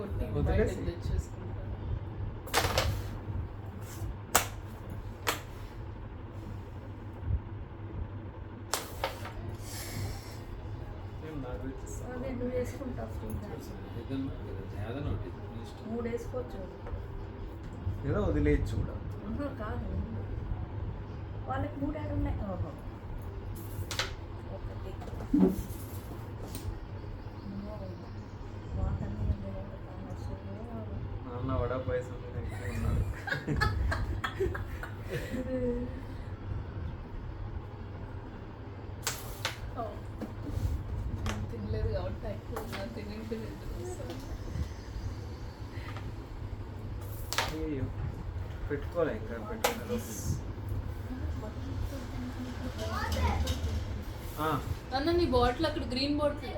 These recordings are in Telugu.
కొట్టి బయట వదిలేసి. తెచ్చేసుకుంటాను. నేను నాకు ఇచ్చిస్తాను. అదే నువ్వు వేసుకుంటావు ఫ్రీగా ఏదన్నా ఏదైనా ఒకటి నీ ఇష్టం. 3 వేసుకోవచ్చు ఏదో వదిలేయచ్చు కూడా. కాదు వాళ్ళకి 3 ఆడు ఉన్నాయి ఓహో ఒకటి నాన్న వడా పాయసం ఎక్కువ ఉన్నాడు. తినలేదు కాబట్టి ఎక్కువ తినింటి అయ్యో పెట్టుకోలే ఇంకా పెట్టుకోలేదు. అన్న నీ బాటిల్ అక్కడ గ్రీన్ బాటిల్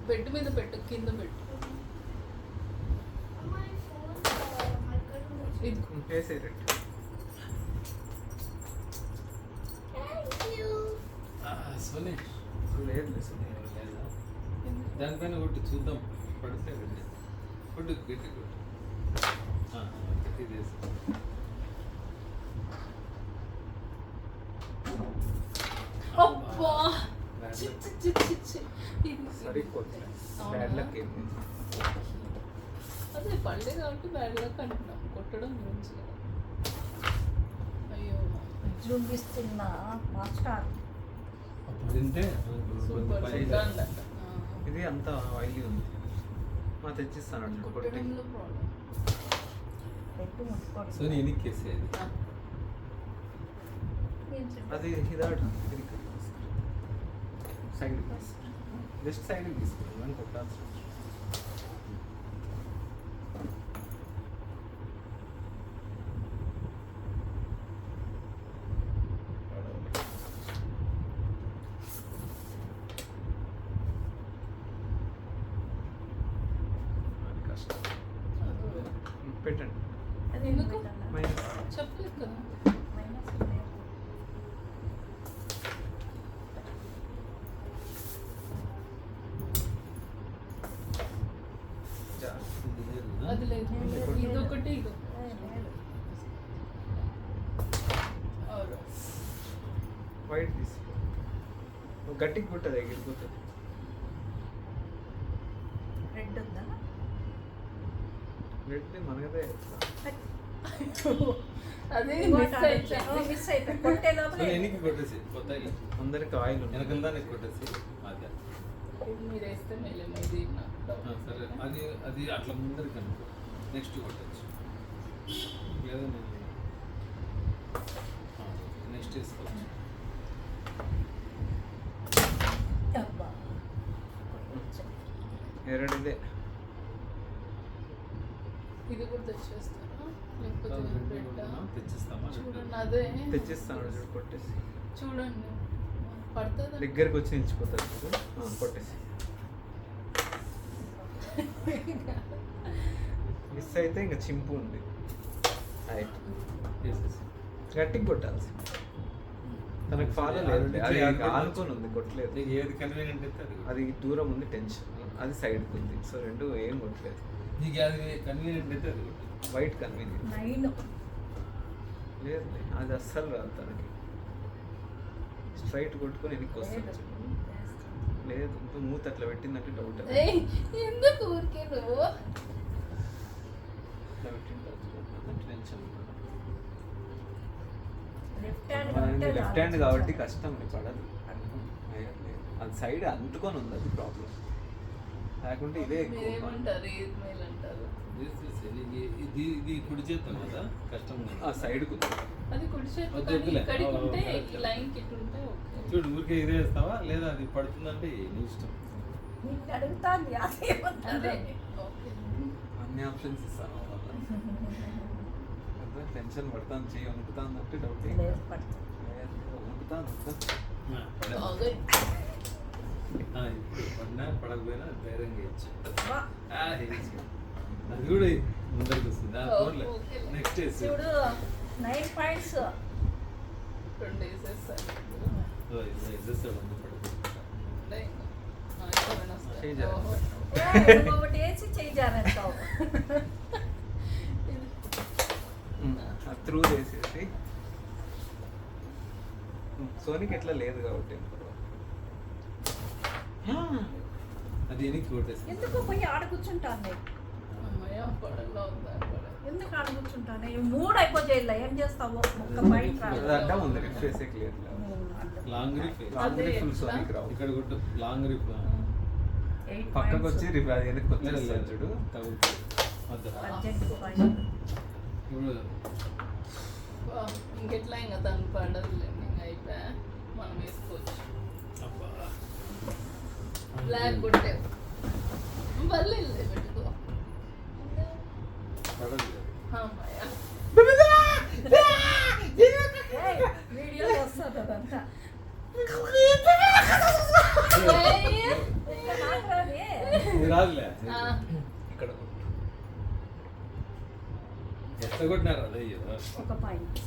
బెడ్ మీద పెట్టు, కింద పెట్టు. ఇది వేసేటట్టు సోనీ లేదు లేదా దానిపైన కొట్టి చూద్దాం పడితే వెళ్ళి కొట్టు గట్టి కొట్టు ఇది వేసి. అబ్బా చి చి చి చి చి. సరిపోతుంది. బ్యాడ్ లక్ ఏం లేదు. అదే పళ్ళే కాబట్టి బ్యాడ్ లక్ అంటున్నాం, కొట్టడం గురించి కదా. అయ్యో చూపిస్తున్నా మాస్టర్ అప్పుడు తింటే సూపర్ చూడండి. ఇది అంత ఆయిలీ ఉంది. మా తెచ్చిస్తాను కొట్టి. కొట్టడంలో ప్రాబ్లం. పెట్టు ముట్టుకోడు సోనీ ఎనిక్కేసేది అది ఇదాడు సైడ్ జస్ట్ సైడ్ తీసుకుంటాను కొట్టాల్సి. కష్టం. పెట్టండి. అది ఎందుకు? మైనస్ చెప్పలేదు కదా. మైనస్ అది లేదు, ఇదొకటి ఇది వైట్ తీసుకో. నువ్వు గట్టికి కొట్టదు ఎగిరిపోతుంది. రెడ్ ఉందా రెడ్ మనగదే. అదే మిస్ అయిపోయింది. మిస్ అయిపోయి కొట్టే లోపల సోనీ ఎనికి కొట్టేసి కొత్తగా అందరికి ఆయిల్ ఉంది. వెనకల దానికి కొట్టేసి అదే ఇది మీరు వేస్తే మేలే, మీది నాకు డౌట్. సరే అది అది అట్లా ముందరికి అనుకో నెక్స్ట్ కొట్టచ్చు లేదా నేను నెక్స్ట్ వేసుకోవచ్చు. అబ్బా ఎరడిదే. ఇది కూడా తెచ్చేస్తాను, లేకపోతే నేను పెట్టా. తెచ్చిస్తామా చూడండి అదే తెచ్చిస్తాను చూడు కొట్టేసి. చూడండి పడుతుంది. దగ్గరికి వచ్చి నిలిచిపోతుంది చూడు. కొట్టేసి మిస్ అయితే ఇంకా చింపు ఉంది. రైట్ వేసేసి గట్టికి కొట్టాల్సి. తనకు ఫాలో లేదు, అది ఆనుకొని ఉంది, కొట్టలేదు. నీకు ఏది కన్వీనియంట్ అయితే అది అది దూరం ఉంది టెన్షన్, అది సైడ్కి ఉంది. సో రెండు ఏం కొట్టలేదు. నీకు అది కన్వీనియంట్ అయితే అది కొట్టు. వైట్ కన్వీనియంట్ 9 లేదు, అది అస్సలు రాదు తనకి. స్ట్రైట్ కొట్టుకొని వెనక్కి వస్తుంది. లేదు ఇంకా మూత అట్లా పెట్టిందంటే డౌట్. ఏయ్, ఎందుకు ఊరికే నువ్వు అట్లా పెట్టింది టెన్షన్. లెఫ్ట్ హ్యాండ్ కాబట్టి కష్టం పడదు. అది సైడ్ అంటుకొని ఉంది, అది ప్రాబ్లం. లేకుంటే ఇదే ఎక్కువ. మీరేమంటారు, ఏది మేలు అంటారు? ఇది ఇది కుడి చేస్తాం కదా కష్టం ఆ సైడ్కు అది కుడి చేతి అది కానీ వద్దులే. ఇక్కడికి ఉంటే ఓ, ఈ లైన్కి ఇటు ఉంటే ఓకే. చూడు ఊరికే ఇదే వేస్తావా లేదా అది పడుతుందంటే నీ ఇష్టం. నీకు అడుగుతాంది అదే అదే ఓకే. అన్ని ఆప్షన్స్ ఇస్తాను వల్ల టెన్షన్ పడతాను, చెయ్యి వణుకుతాను అంటే డౌట్ ఏం లేదు కాదు. పడుతుంది లేదు, వణుకుతాను. బాగా ఇప్పుడు పడినా పడకపోయినా ధైర్యంగా ఇచ్చు. వా. అది కూడా ముందరికి వస్తుంది. ఓకే. నెక్స్ట్ వేసి చూడు 9 పాయింట్స్ 2 వేసేస్తాను. వేసేస్తాడు అందుకు పడుతుంది. నాకు 7 వస్తాయి. చేయి జాగ్రత్త. ఒకటి వేసి చేయి జారేస్తావు. త్రూ చేసేసి సోనికి ఎట్లా లేదు కాబట్టి అది ఎనికి కొట్టేసి ఎందుకు పోయి ఆడ కూర్చుంటాను నేను. అమ్మయ్య పడలో ఉందా పడ. ఎందుకు ఆడ కూర్చుంటాను? ఈ మూడు అయిపోయేలా ఏం చేస్తావు? ఒక్క బయట అది అడ్డం ఉంది రిఫ్రెష్ క్లియర్ లాంగ్ రిప్ లాంగ్ రిఫ్ సోనికి రావు. ఇక్కడ కొట్టు లాంగ్ రిప్ పక్కకు వచ్చి రిఫ్ అది వెనక్కి వచ్చేస్తాడు చూడు. తగ్గుతుంది వద్దు ఇప్పుడు ఇంకెట్లా ఇంకా తను పడదులే ఇంకా అయిపోయా మనం వేసుకోవచ్చు. అబ్బా బ్లాక్ కొట్టే బల్లెళ్ళే పెట్టుకో. పడదు అమ్మయ్య వీడియోలో వస్తుంది అదంతా. ఇంకా నాకు రాదే. ఇది రాదులే ఇక్కడ ఎట్లా కొట్టినారు అదే ఒక పాయింట్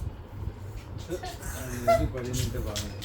అది పడిందంటే బాగుంది.